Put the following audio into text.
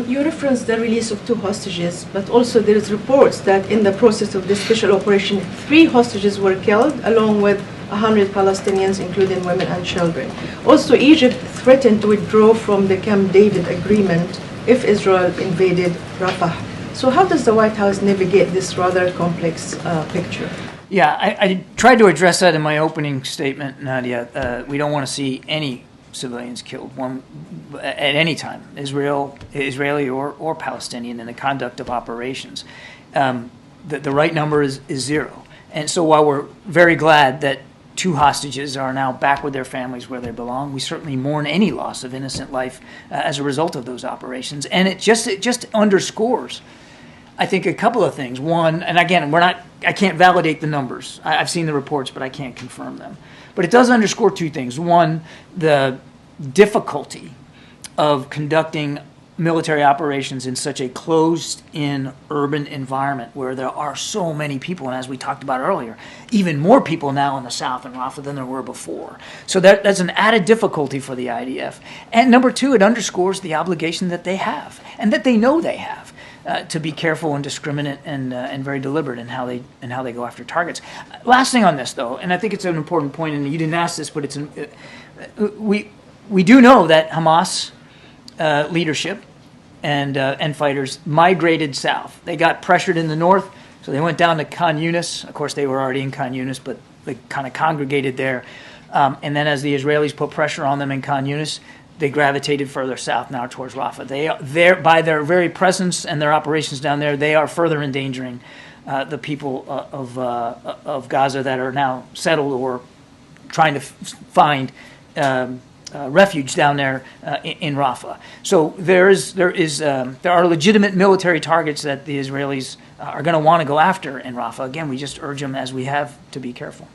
You referenced the release of 2 hostages, but also there is reports that in the process of this special operation, 3 hostages were killed, along with 100 Palestinians, including women and children. Also, Egypt threatened to withdraw from the Camp David agreement if Israel invaded Rafah. So how does the White House navigate this rather complex picture? Yeah, I tried to address that in my opening statement, Nadia. We don't want to see any civilians killed at any time, Israeli or Palestinian, in the conduct of operations. The right number is 0. And so while we're very glad that 2 hostages are now back with their families where they belong, we certainly mourn any loss of innocent life as a result of those operations. And it just underscores, I think, a couple of things. One, and again, I can't validate the numbers. I've seen the reports, but I can't confirm them. But it does underscore 2 things. One, the difficulty of conducting military operations in such a closed-in urban environment where there are so many people, and as we talked about earlier, even more people now in the south in Rafah than there were before. So that's an added difficulty for the IDF. And number 2, it underscores the obligation that they have, and that they know they have, to be careful and discriminate and very deliberate in how they go after targets. Last thing on this, though, and I think it's an important point, and you didn't ask this, but we do know that Hamas leadership and fighters migrated south. They got pressured in the north, so they went down to Khan Yunis. Of course, they were already in Khan Yunis, but they kind of congregated there. And then as the Israelis put pressure on them in Khan Yunis, they gravitated further south now towards Rafah. By their very presence and their operations down there, they are further endangering the people of Gaza that are now settled or trying to find refuge down there in Rafah. So there are legitimate military targets that the Israelis are going to want to go after in Rafah. Again, we just urge them, as we have, to be careful.